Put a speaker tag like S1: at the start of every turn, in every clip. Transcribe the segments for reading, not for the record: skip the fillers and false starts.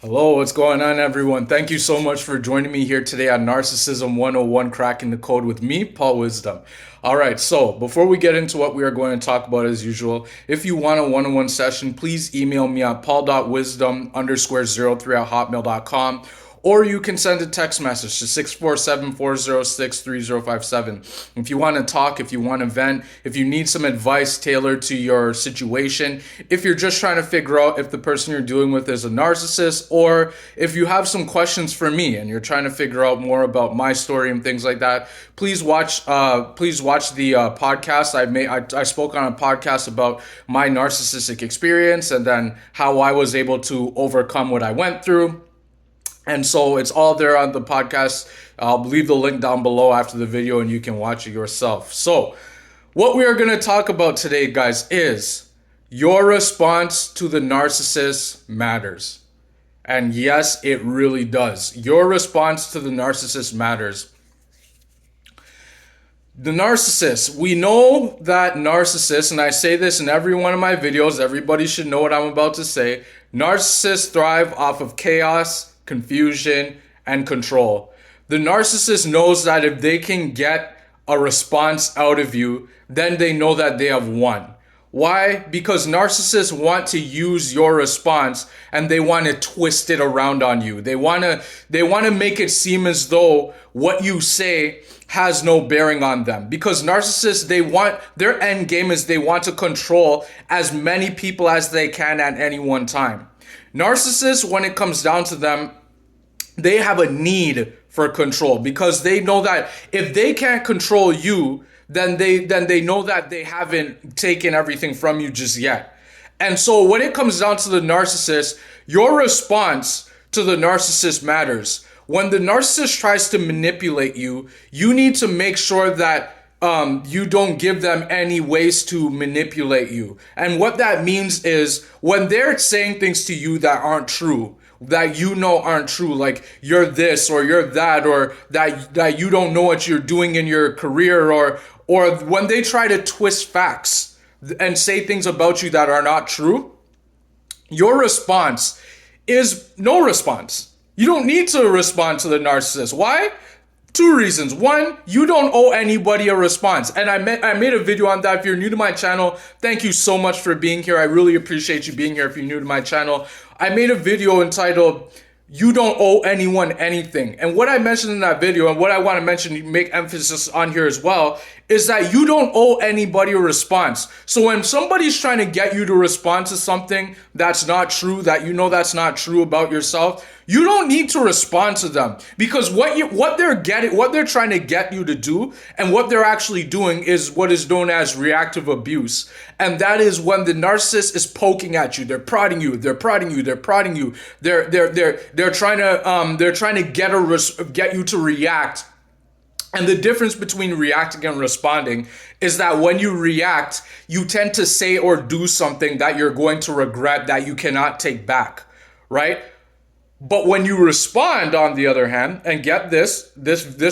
S1: Hello, what's going on, everyone? Thank you so much for joining me here today on Narcissism 101 Cracking the Code with me, Paul Wisdom. All right, so before we get into what we are going to talk about, as usual, if you want a one-on-one session, please email me at paul.wisdom_03@hotmail.com, or you can send a text message to 647-406-3057. If you want to talk, if you want to vent, if you need some advice tailored to your situation, if you're just trying to figure out if the person you're dealing with is a narcissist, or if you have some questions for me and you're trying to figure out more about my story and things like that, please watch the podcast I spoke on a podcast about my narcissistic experience and then how I was able to overcome what I went through. And so it's all there on the podcast. I'll leave the link down below after the video and you can watch it yourself. So what we are going to talk about today, guys, is your response to the narcissist matters. And yes, it really does. Your response to the narcissist matters. The narcissist, we know that narcissists, and I say this in every one of my videos, everybody should know what I'm about to say. Narcissists thrive off of chaos, confusion, and control. The narcissist knows that if they can get a response out of you, then they know that they have won. Why? Because narcissists want to use your response and they want to twist it around on you. They want to make it seem as though what you say has no bearing on them. Because narcissists, their end game is they want to control as many people as they can at any one time. Narcissists, when it comes down to them, they have a need for control because they know that if they can't control you, then they know that they haven't taken everything from you just yet. And so when it comes down to the narcissist, your response to the narcissist matters. When the narcissist tries to manipulate you, you need to make sure that you don't give them any ways to manipulate you. And what that means is when they're saying things to you that aren't true, that you know aren't true, like you're this or you're that, or that you don't know what you're doing in your career, or when they try to twist facts and say things about you that are not true, your response is no response. You don't need to respond to the narcissist. Why? Two reasons. One, you don't owe anybody a response. And I made a video on that. If you're new to my channel, thank you so much for being here. I really appreciate you being here if you're new to my channel. I made a video entitled, "You Don't Owe Anyone Anything." And what I mentioned in that video, and what I want to mention, make emphasis on here as well, is that you don't owe anybody a response. So when somebody's trying to get you to respond to something that's not true, that you know that's not true about yourself, you don't need to respond to them, because what they're trying to get you to do and what they're actually doing is what is known as reactive abuse. And that is when the narcissist is poking at you, they're prodding you, they're prodding you, they're prodding you. They're trying to get you to react. And the difference between reacting and responding is that when you react, you tend to say or do something that you're going to regret, that you cannot take back, right? But when you respond, on the other hand, and get this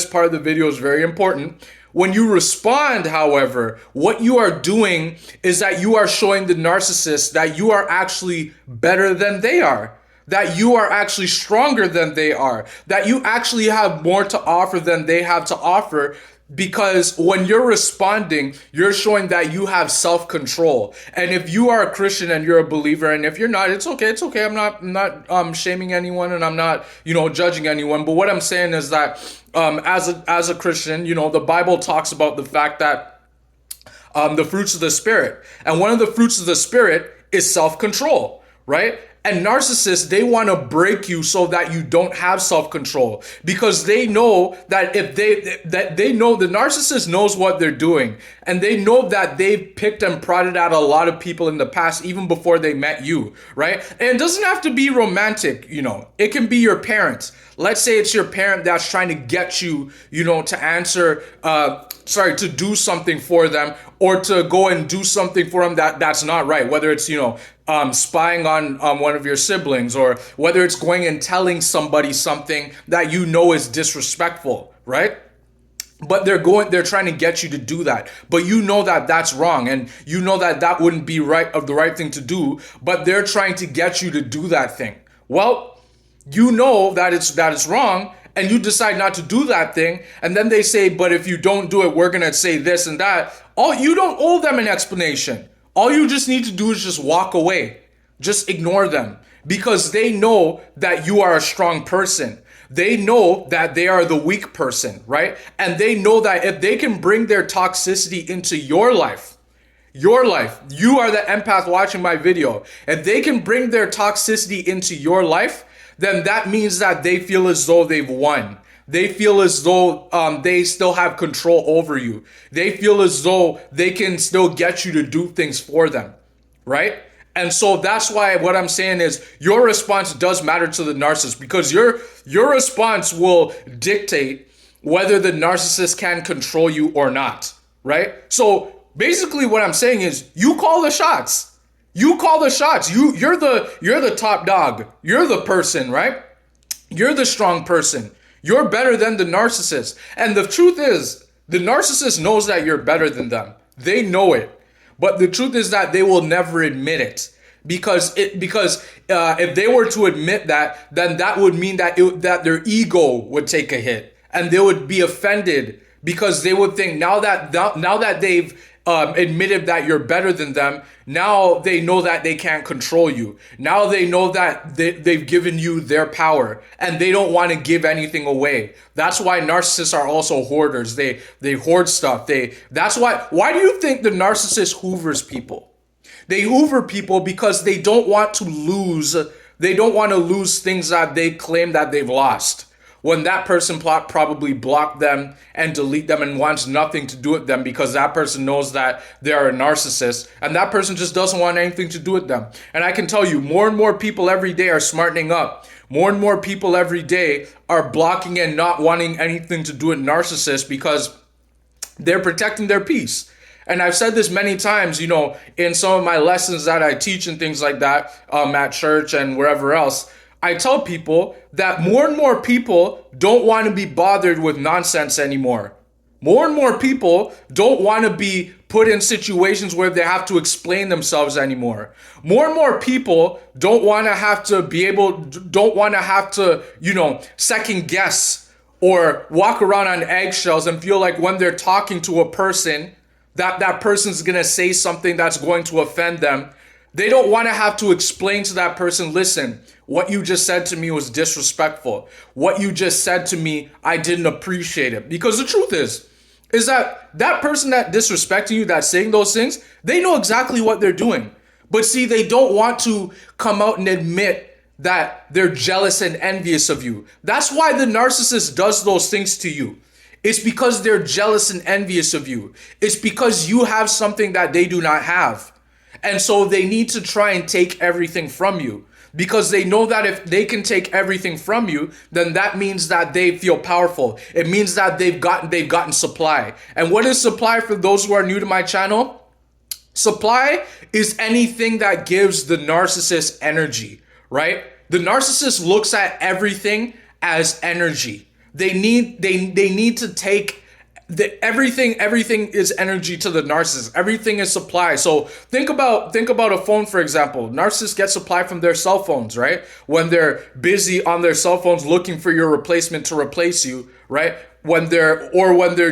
S1: part of the video is very important. When you respond, however, what you are doing is that you are showing the narcissist that you are actually better than they are, that you are actually stronger than they are, that you actually have more to offer than they have to offer. Because when you're responding, you're showing that you have self-control. And if you are a Christian and you're a believer, and if you're not, it's okay. It's okay. I'm not shaming anyone, and I'm not, judging anyone. But what I'm saying is that as a Christian, the Bible talks about the fact that the fruits of the Spirit, and one of the fruits of the Spirit is self-control, right? And narcissists, they want to break you so that you don't have self-control, because they know that they know the narcissist knows what they're doing, and they know that they've picked and prodded at a lot of people in the past, even before they met you, right? And it doesn't have to be romantic, it can be your parents. Let's say it's your parent that's trying to get you, to answer, to do something for them, or to go and do something for them that's not right. Whether it's, spying on one of your siblings, or whether it's going and telling somebody something that is disrespectful, right? But they're trying to get you to do that. But you know that that's wrong, and you know that that wouldn't be the right thing to do, but they're trying to get you to do that thing. Well, You know that it's wrong, and you decide not to do that thing, and then they say, but if you don't do it, we're gonna say this and that. All you don't owe them an explanation. All you just need to do is just walk away. Just ignore them, because they know that you are a strong person. They know that they are the weak person, right? And they know that if they can bring their toxicity into your life, you are the empath watching my video. If they can bring their toxicity into your life, then that means that they feel as though they've won. They feel as though they still have control over you. They feel as though they can still get you to do things for them, right? And so that's why what I'm saying is your response does matter to the narcissist, because your response will dictate whether the narcissist can control you or not, right? So basically what I'm saying is you call the shots. You call the shots. You're the top dog. You're the person, right? You're the strong person. You're better than the narcissist. And the truth is, the narcissist knows that you're better than them. They know it. But the truth is that they will never admit it. Because if they were to admit that, then that would mean that their ego would take a hit, and they would be offended, because they would think now that they've admitted that you're better than them, now they know that they can't control you. Now they know that they've given you their power, and they don't want to give anything away. That's why narcissists are also hoarders. They hoard stuff. That's why do you think the narcissist hoovers people? They hoover people because they don't want to lose. They don't want to lose things that they claim that they've lost. When that person probably blocked them and delete them and wants nothing to do with them, because that person knows that they are a narcissist, and that person just doesn't want anything to do with them. And I can tell you, more and more people every day are smartening up. More and more people every day are blocking and not wanting anything to do with narcissists, because they're protecting their peace. And I've said this many times, in some of my lessons that I teach and things like that, at church and wherever else. I tell people that more and more people don't want to be bothered with nonsense anymore. More and more people don't want to be put in situations where they have to explain themselves anymore. More and more people don't want to have to second guess or walk around on eggshells and feel like when they're talking to a person, that person's going to say something that's going to offend them. They don't want to have to explain to that person, listen, what you just said to me was disrespectful. What you just said to me, I didn't appreciate it. Because the truth is that person that disrespecting you, that's saying those things, they know exactly what they're doing. But see, they don't want to come out and admit that they're jealous and envious of you. That's why the narcissist does those things to you. It's because they're jealous and envious of you. It's because you have something that they do not have. And so they need to try and take everything from you, because they know that if they can take everything from you, then that means that they feel powerful. It means that they've gotten supply. And what is supply for those who are new to my channel? Supply is anything that gives the narcissist energy, right? The narcissist looks at everything as energy. They need to take everything is energy to the narcissist. Everything is supply. So think about a phone, for example. Narcissists get supply from their cell phones, right? When they're busy on their cell phones looking for your replacement to replace you, right? When they're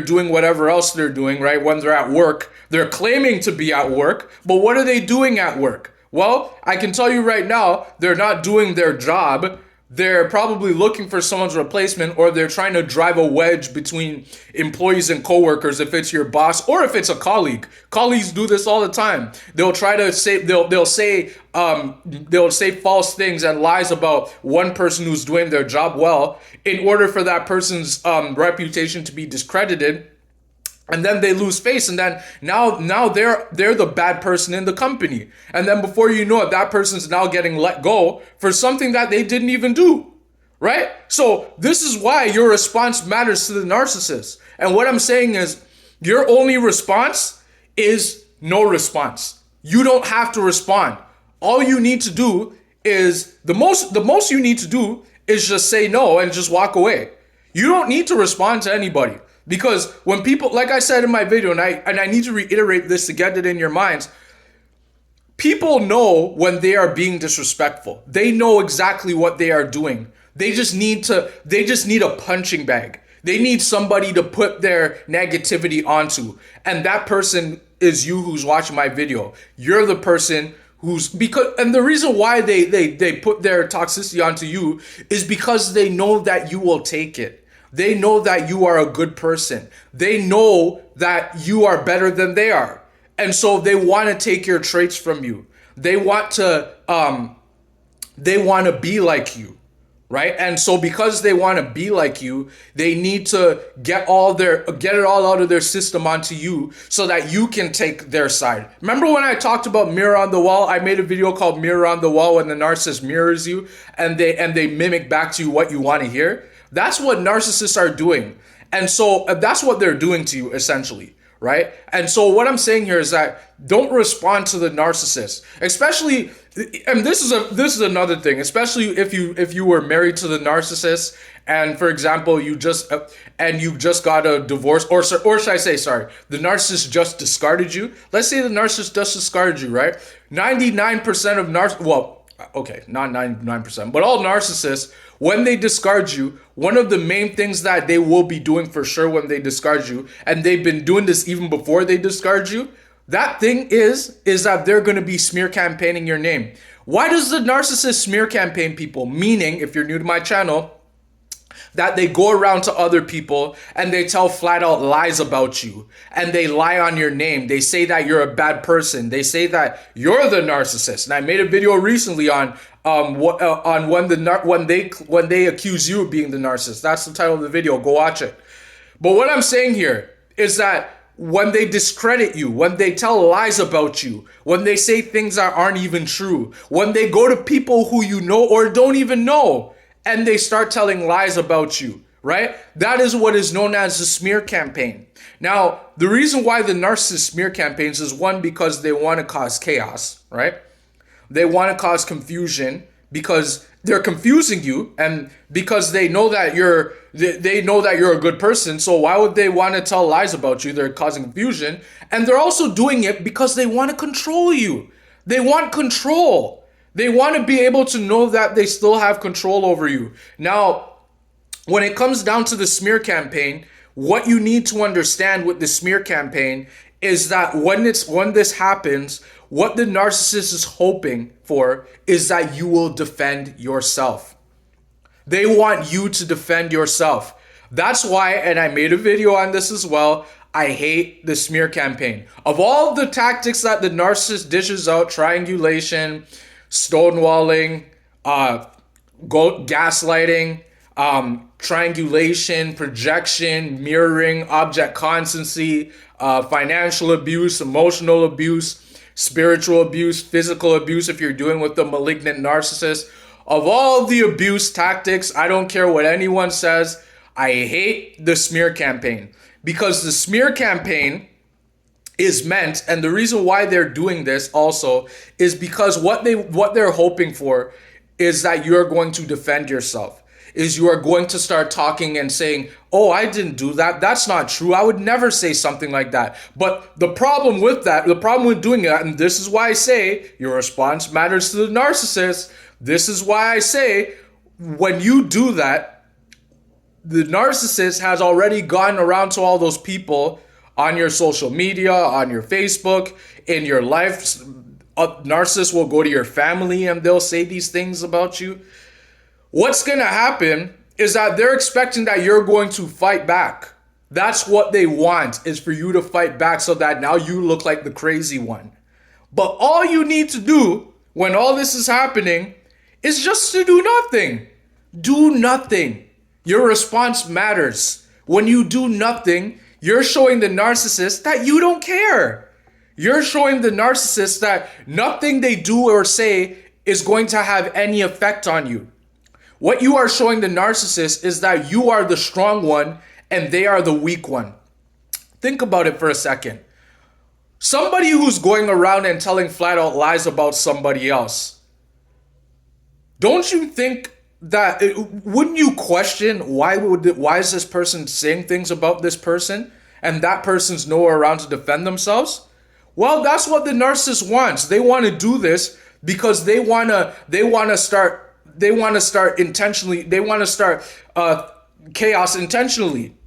S1: doing whatever else they're doing, right? When they're at work, they're claiming to be at work, but what are they doing at work? Well, I can tell you right now, they're not doing their job. They're probably looking for someone's replacement, or they're trying to drive a wedge between employees and coworkers if it's your boss or if it's a colleague. Colleagues do this all the time. They'll try to say they'll say false things and lies about one person who's doing their job well in order for that person's reputation to be discredited. And then they lose face, and then now they're the bad person in the company. And then before you know it, that person's now getting let go for something that they didn't even do, right? So this is why your response matters to the narcissist. And what I'm saying is your only response is no response. You don't have to respond. All you need to do is the most you need to do is just say no and just walk away. You don't need to respond to anybody. Because when people, like I said in my video, and I need to reiterate this to get it in your minds, people know when they are being disrespectful. They know exactly what they are doing. They just need a punching bag. They need somebody to put their negativity onto. And that person is you who's watching my video. You're the person and the reason why they put their toxicity onto you is because they know that you will take it. They know that you are a good person. They know that you are better than they are. And so they want to take your traits from you. They want to be like you, right? And so because they want to be like you, they need to get it all out of their system onto you so that you can take their side. Remember when I talked about mirror on the wall? I made a video called Mirror on the Wall, when the narcissist mirrors you and they mimic back to you what you want to hear. That's what narcissists are doing. And so that's what they're doing to you essentially. Right? And so what I'm saying here is that don't respond to the narcissist, especially, and this is another thing, especially if you were married to the narcissist, and for example, you just got a divorce, or should I say, sorry, the narcissist just discarded you. Let's say the narcissist just discarded you, right? 99% of not 99%, but all narcissists, when they discard you, one of the main things that they will be doing for sure when they discard you, and they've been doing this even before they discard you, that thing is that they're going to be smear campaigning your name. Why does the narcissist smear campaign people? Meaning, if you're new to my channel, that they go around to other people and they tell flat out lies about you, and they lie on your name. They say that you're a bad person. They say that you're the narcissist. And I made a video recently on when they accuse you of being the narcissist. That's the title of the video. Go watch it. But what I'm saying here is that when they discredit you, when they tell lies about you, when they say things that aren't even true, when they go to people who you know or don't even know, and they start telling lies about you, right? That is what is known as the smear campaign. Now, the reason why the narcissist smear campaigns is, one, because they want to cause chaos, right? They want to cause confusion because they're confusing you, and because they know that you're a good person. So why would they want to tell lies about you? They're causing confusion, and they're also doing it because they want to control you. They want control. They want to be able to know that they still have control over you. Now, when it comes down to the smear campaign, what you need to understand with the smear campaign is that when this happens, what the narcissist is hoping for is that you will defend yourself. They want you to defend yourself. That's why, and I made a video on this as well, I hate the smear campaign. Of all the tactics that the narcissist dishes out, triangulation, stonewalling, gaslighting, triangulation, projection, mirroring, object constancy, financial abuse, emotional abuse, spiritual abuse, physical abuse if you're dealing with the malignant narcissist. Of all the abuse tactics, I don't care what anyone says, I hate the smear campaign. Because the smear campaign is meant, and the reason why they're doing this also is because what they're hoping for is that you're going to defend yourself, is you are going to start talking and saying, oh, I didn't do that. That's not true. I would never say something like that. But the problem with doing that, and this is why I say your response matters to the narcissist. This is why I say when you do that, the narcissist has already gone around to all those people on your social media, on your Facebook, in your life. A narcissist will go to your family and they'll say these things about you. What's going to happen is that they're expecting that you're going to fight back. That's what they want, is for you to fight back so that now you look like the crazy one. But all you need to do when all this is happening is just to do nothing. Do nothing. Your response matters. When you do nothing, you're showing the narcissist that you don't care. You're showing the narcissist that nothing they do or say is going to have any effect on you. What you are showing the narcissist is that you are the strong one and they are the weak one. Think about it for a second. Somebody who's going around and telling flat out lies about somebody else, don't you think that, wouldn't you question why is this person saying things about this person and that person's nowhere around to defend themselves? Well, that's what the narcissist wants. They want to do this because they want to start chaos intentionally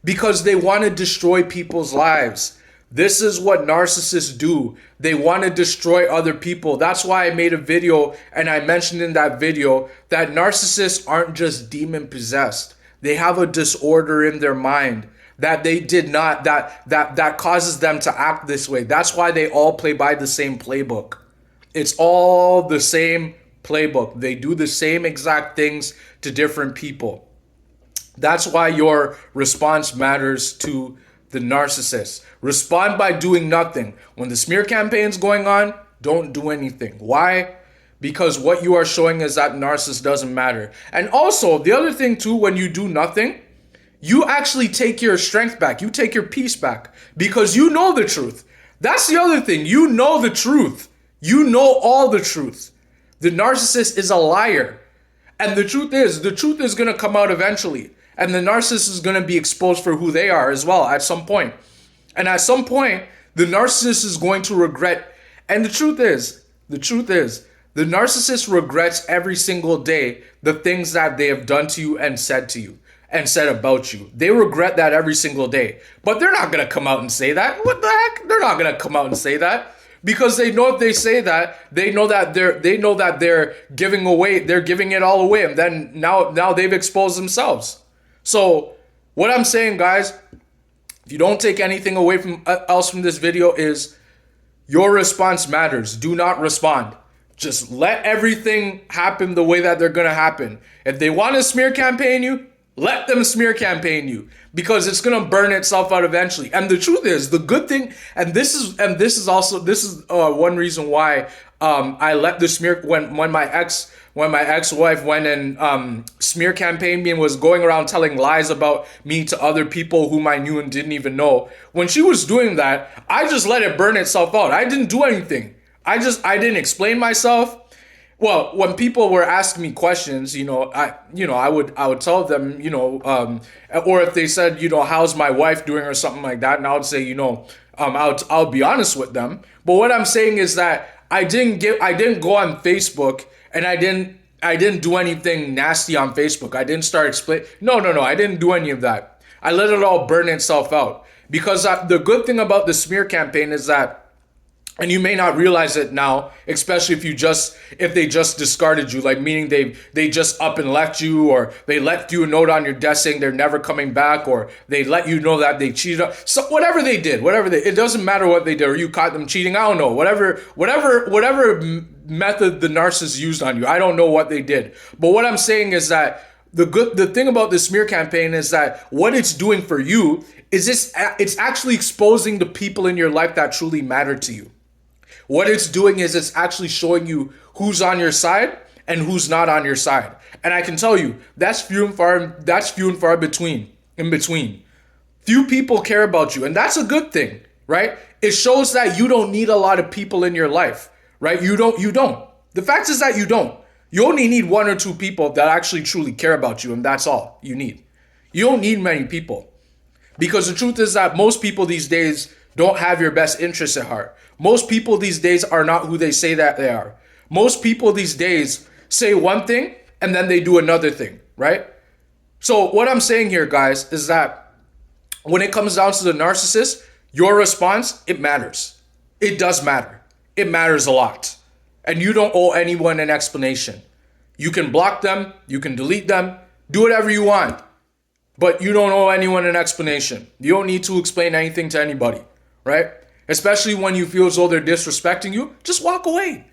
S1: because they want to destroy people's lives. This is what narcissists do. They want to destroy other people. That's why I made a video and I mentioned in that video that narcissists aren't just demon possessed. They have a disorder in their mind that they did not, that causes them to act this way. That's why they all play by the same playbook. It's all the same playbook. They do the same exact things to different people. That's why your response matters to the narcissist. Respond by doing nothing. When the smear campaign's going on, don't do anything. Why? Because what you are showing is that narcissist doesn't matter. And also, the other thing too, when you do nothing, you actually take your strength back. You take your peace back because you know the truth. That's the other thing. You know the truth. You know all the truth. The narcissist is a liar. And the truth is going to come out eventually. And the narcissist is going to be exposed for who they are as well at some point. And at some point, the narcissist is going to regret. And the truth is, the narcissist regrets every single day the things that they have done to you and said to you and said about you. They regret that every single day. But they're not going to come out and say that. What the heck? They're not going to come out and say that. Because they know if they say that, they know that they're giving it all away. And then now they've exposed themselves. So what I'm saying, guys, if you don't take anything away from this video, is your response matters. Do not respond. Just let everything happen the way that they're going to happen. If they want to smear campaign you, let them smear campaign you, because it's going to burn itself out eventually. And the truth is, the good thing, and this is one reason why I let the smear when my ex-wife went and smear campaigned me and was going around telling lies about me to other people whom I knew and didn't even know. When she was doing that, I just let it burn itself out. I didn't do anything. I didn't explain myself. Well, when people were asking me questions, I would tell them, or if they said, how's my wife doing or something like that, and I would say, I'll be honest with them. But what I'm saying is that I didn't go on Facebook and I didn't do anything nasty on Facebook. I didn't start explaining. No, I didn't do any of that. I let it all burn itself out, because the good thing about the smear campaign is that, and you may not realize it now, especially if they just discarded you, like meaning they just up and left you, or they left you a note on your desk saying they're never coming back, or they let you know that they cheated. So whatever they did, it doesn't matter what they did, or you caught them cheating. I don't know, whatever method the narcissist used on you. I don't know what they did. But what I'm saying is that the thing about the smear campaign is that what it's doing for you is it's actually exposing the people in your life that truly matter to you. What it's doing is it's actually showing you who's on your side and who's not on your side. And I can tell you, that's few and far between. Few people care about you, and that's a good thing, right? It shows that you don't need a lot of people in your life, right? You don't. The fact is that you don't. You only need one or two people that actually truly care about you, and that's all you need. You don't need many people, because the truth is that most people these days don't have your best interests at heart. Most people these days are not who they say that they are. Most people these days say one thing and then they do another thing, right? So what I'm saying here, guys, is that when it comes down to the narcissist, your response, it matters. It does matter. It matters a lot. And you don't owe anyone an explanation. You can block them, you can delete them, do whatever you want, but you don't owe anyone an explanation. You don't need to explain anything to anybody, right? Especially when you feel as though they're disrespecting you, just walk away.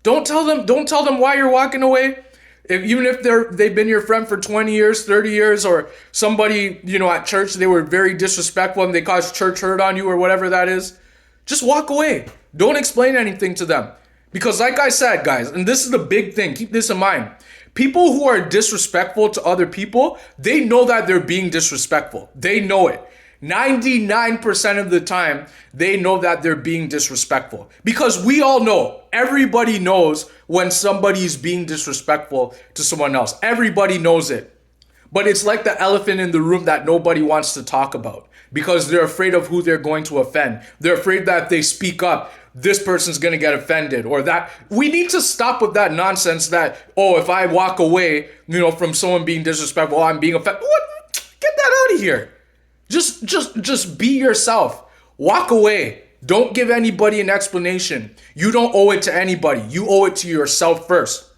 S1: Don't tell them why you're walking away. Even if they've been your friend for 20 years, 30 years, or somebody, at church, they were very disrespectful and they caused church hurt on you or whatever that is, just walk away. Don't explain anything to them. Because like I said, guys, and this is the big thing, keep this in mind. People who are disrespectful to other people, they know that they're being disrespectful. They know it. 99% of the time, they know that they're being disrespectful, because we all know, everybody knows when somebody's being disrespectful to someone else. Everybody knows it. But it's like the elephant in the room that nobody wants to talk about, because they're afraid of who they're going to offend. They're afraid that if they speak up, this person's gonna get offended, or that we need to stop with that nonsense that, oh, if I walk away, from someone being disrespectful, I'm being offended. What? Get that out of here. Just be yourself. Walk away. Don't give anybody an explanation. You don't owe it to anybody. You owe it to yourself first.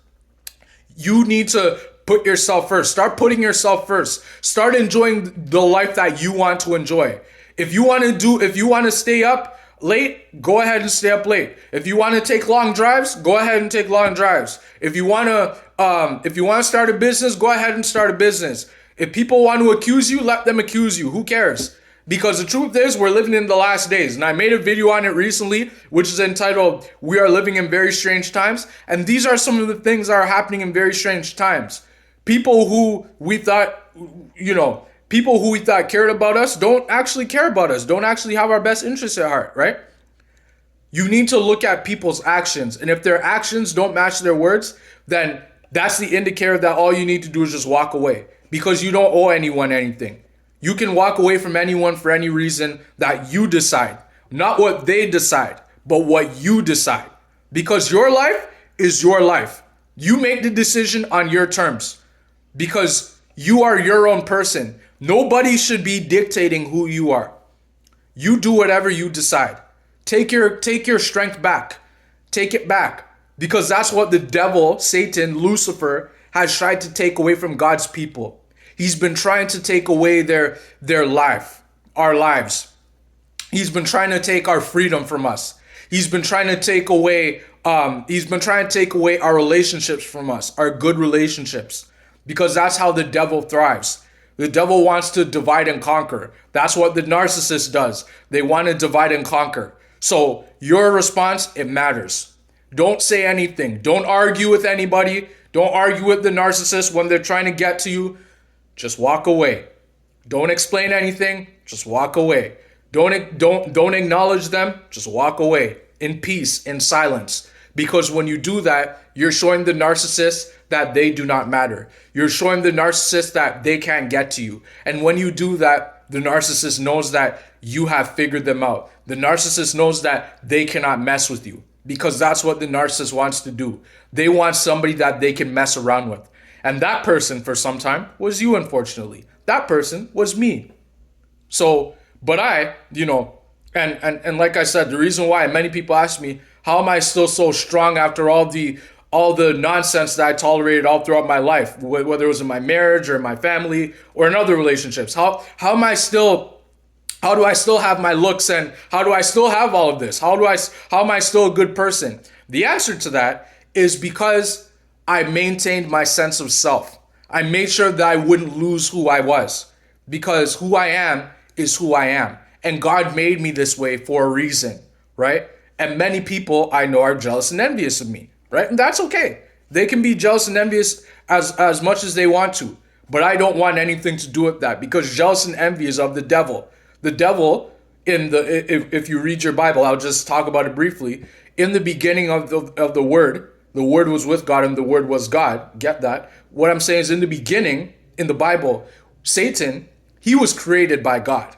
S1: You need to put yourself first. Start putting yourself first. Start enjoying the life that you want to enjoy. If you want to stay up late, go ahead and stay up late. If you want to take long drives, go ahead and take long drives. If you want to start a business, go ahead and start a business. If people want to accuse you, let them accuse you. Who cares? Because the truth is, we're living in the last days. And I made a video on it recently, which is entitled, "We Are Living in Very Strange Times." And these are some of the things that are happening in very strange times. People who we thought cared about us don't actually care about us, don't actually have our best interests at heart, right? You need to look at people's actions. And if their actions don't match their words, then that's the indicator that all you need to do is just walk away. Because you don't owe anyone anything. You can walk away from anyone for any reason that you decide. Not what they decide, but what you decide. Because your life is your life. You make the decision on your terms. Because you are your own person. Nobody should be dictating who you are. You do whatever you decide. Take your strength back. Take it back. Because that's what the devil, Satan, Lucifer, has tried to take away from God's people. He's been trying to take away their life, our lives. He's been trying to take our freedom from us. He's been trying to take away our relationships from us, our good relationships, because that's how the devil thrives. The devil wants to divide and conquer. That's what the narcissist does. They want to divide and conquer. So your response, it matters. Don't say anything. Don't argue with anybody. Don't argue with the narcissist when they're trying to get to you. Just walk away. Don't explain anything. Just walk away. Don't acknowledge them. Just walk away in peace, in silence. Because when you do that, you're showing the narcissist that they do not matter. You're showing the narcissist that they can't get to you. And when you do that, the narcissist knows that you have figured them out. The narcissist knows that they cannot mess with you. Because that's what the narcissist wants to do. They want somebody that they can mess around with. And that person for some time was you, unfortunately. That person was me. So, but and like I said, the reason why many people ask me, how am I still so strong after all the nonsense that I tolerated all throughout my life, whether it was in my marriage or in my family or in other relationships? How do I still have my looks, and how do I still have all of this? How am I still a good person? The answer to that is because I maintained my sense of self. I made sure that I wouldn't lose who I was, because who I am is who I am. And God made me this way for a reason, right? And many people I know are jealous and envious of me, right? And that's okay. They can be jealous and envious as much as they want to, but I don't want anything to do with that, because jealous and envy is of the devil. The devil, if you read your Bible, I'll just talk about it briefly. In the beginning of the Word was with God, and the Word was God. Get that? What I'm saying is, in the beginning, in the Bible, Satan, he was created by God.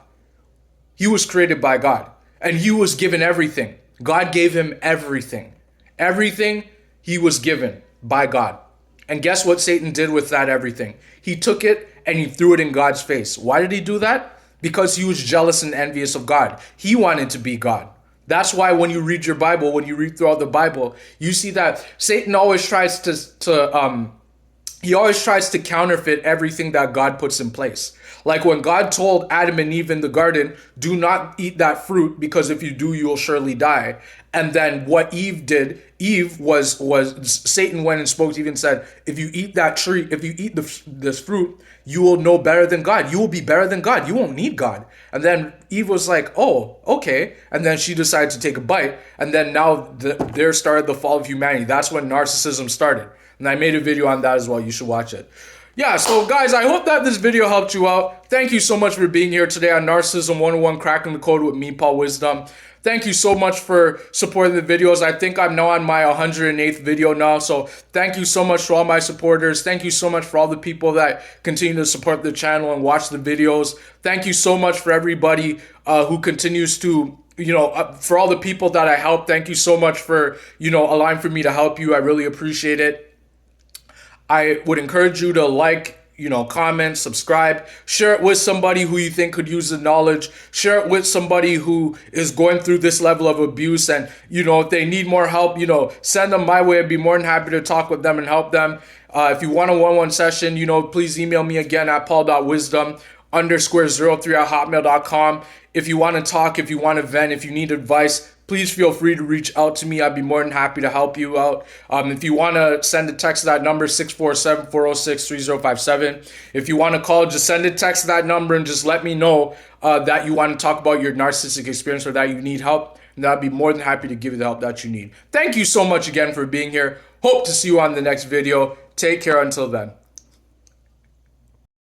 S1: He was created by God, and he was given everything. God gave him everything. Everything he was given by God. And guess what Satan did with that everything? He took it and he threw it in God's face. Why did he do that? Because he was jealous and envious of God. He wanted to be God. That's why when you read your Bible, when you read throughout the Bible, you see that Satan always tries to counterfeit everything that God puts in place. Like when God told Adam and Eve in the garden, do not eat that fruit, because if you do, you will surely die. And then what Eve did, Satan went and spoke to Eve and said, if you eat that tree, if you eat this fruit, you will know better than God. You will be better than God. You won't need God. And then Eve was like, oh, okay. And then she decided to take a bite. And then now there started the fall of humanity. That's when narcissism started. And I made a video on that as well. You should watch it. Yeah, so guys, I hope that this video helped you out. Thank you so much for being here today on Narcissism 101, Cracking the Code with me, Paul Wisdom. Thank you so much for supporting the videos. I think I'm now on my 108th video now. So thank you so much to all my supporters. Thank you so much for all the people that continue to support the channel and watch the videos. Thank you so much for everybody who continues to for all the people that I help, thank you so much for, allowing for me to help you. I really appreciate it. I would encourage you to like, comment, subscribe, share it with somebody who you think could use the knowledge, share it with somebody who is going through this level of abuse. And, if they need more help, send them my way. I'd be more than happy to talk with them and help them. If you want a one-on-one session, please email me again at paul.wisdom_03@hotmail.com. If you want to talk, if you want to vent, if you need advice, please feel free to reach out to me. I'd be more than happy to help you out. If you want to send a text to that number, 647-406-3057. If you want to call, just send a text to that number and just let me know that you want to talk about your narcissistic experience or that you need help. And I'd be more than happy to give you the help that you need. Thank you so much again for being here. Hope to see you on the next video. Take care until then.